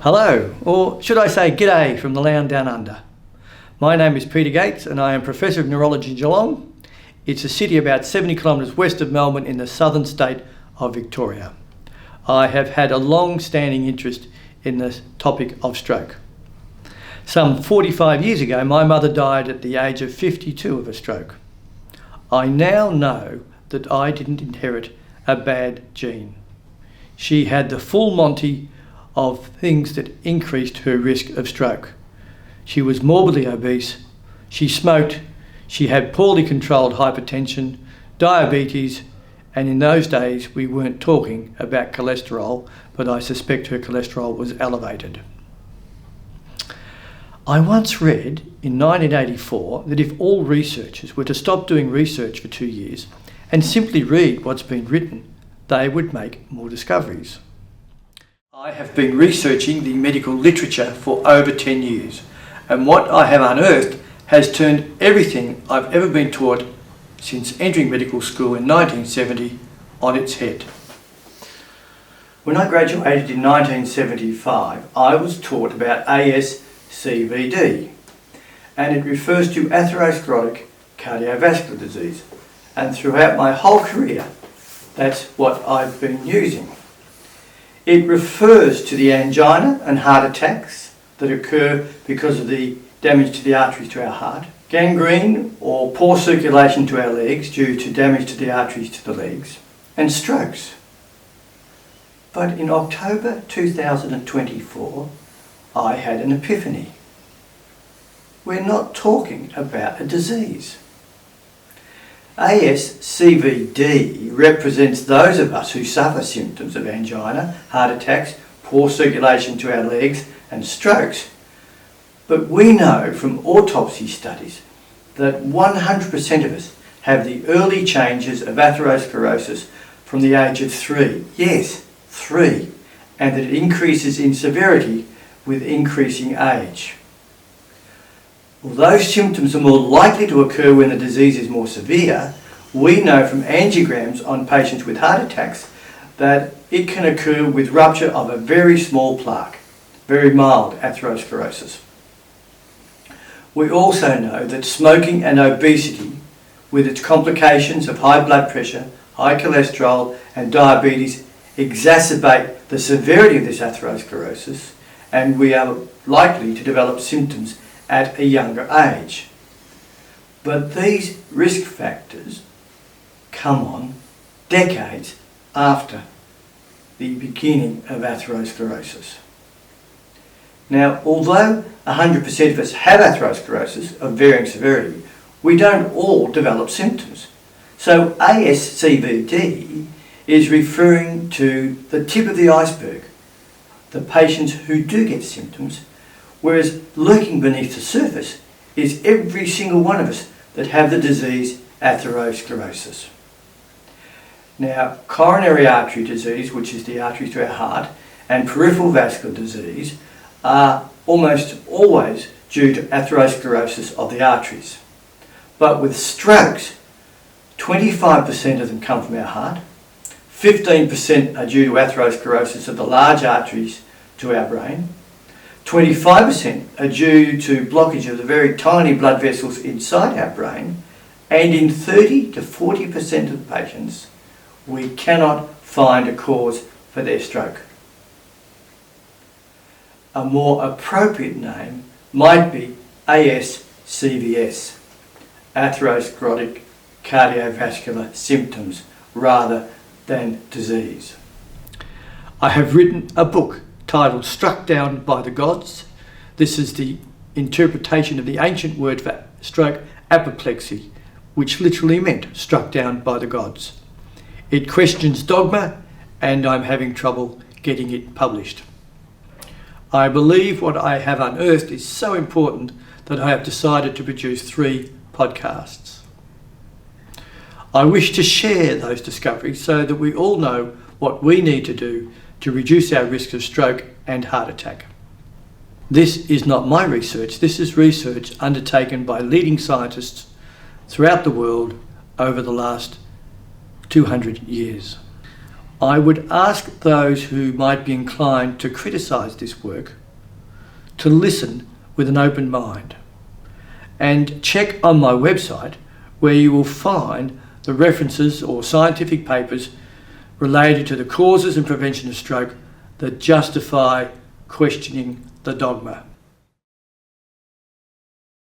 Hello, or should I say g'day from the land down under. My name is Peter Gates and I am Professor of Neurology in Geelong. It's a city about 70 kilometres west of Melbourne in the southern state of Victoria. I have had a long-standing interest in the topic of stroke. Some 45 years ago, my mother died at the age of 52 of a stroke. I now know that I didn't inherit a bad gene. She had the full Monty of things that increased her risk of stroke. She was morbidly obese, she smoked, she had poorly controlled hypertension, diabetes, and in those days we weren't talking about cholesterol, but I suspect her cholesterol was elevated. I once read in 1984 that if all researchers were to stop doing research for 2 years and simply read what's been written, they would make more discoveries. I have been researching the medical literature for over 10 years, and what I have unearthed has turned everything I've ever been taught since entering medical school in 1970 on its head. When I graduated in 1975, I was taught about ASCVD, and it refers to atherosclerotic cardiovascular disease, and throughout my whole career that's what I've been using. It refers to the angina and heart attacks that occur because of the damage to the arteries to our heart, gangrene or poor circulation to our legs due to damage to the arteries to the legs, and strokes. But in October 2024, I had an epiphany. We're not talking about a disease. ASCVD represents those of us who suffer symptoms of angina, heart attacks, poor circulation to our legs and strokes. But we know from autopsy studies that 100% of us have the early changes of atherosclerosis from the age of 3. Yes, 3. And that it increases in severity with increasing age. Although symptoms are more likely to occur when the disease is more severe, we know from angiograms on patients with heart attacks that it can occur with rupture of a very small plaque, very mild atherosclerosis. We also know that smoking and obesity, with its complications of high blood pressure, high cholesterol and diabetes, exacerbate the severity of this atherosclerosis, and we are likely to develop symptoms at a younger age. But these risk factors come on decades after the beginning of atherosclerosis. Now, although 100% of us have atherosclerosis of varying severity, we don't all develop symptoms. So ASCVD is referring to the tip of the iceberg, the patients who do get symptoms, whereas lurking beneath the surface is every single one of us that have the disease atherosclerosis. Now, coronary artery disease, which is the arteries to our heart, and peripheral vascular disease are almost always due to atherosclerosis of the arteries. But with strokes, 25% of them come from our heart, 15% are due to atherosclerosis of the large arteries to our brain, 25% are due to blockage of the very tiny blood vessels inside our brain, and in 30 to 40% of patients, we cannot find a cause for their stroke. A more appropriate name might be ASCVS, atherosclerotic cardiovascular symptoms, rather than disease. I have written a book titled Struck Down by the Gods. This is the interpretation of the ancient word for stroke, apoplexy, which literally meant struck down by the gods. It questions dogma, and I'm having trouble getting it published. I believe what I have unearthed is so important that I have decided to produce 3 podcasts. I wish to share those discoveries so that we all know what we need to do to reduce our risk of stroke and heart attack. This is not my research, this is research undertaken by leading scientists throughout the world over the last 200 years. I would ask those who might be inclined to criticise this work to listen with an open mind and check on my website, where you will find the references or scientific papers related to the causes and prevention of stroke that justify questioning the dogma.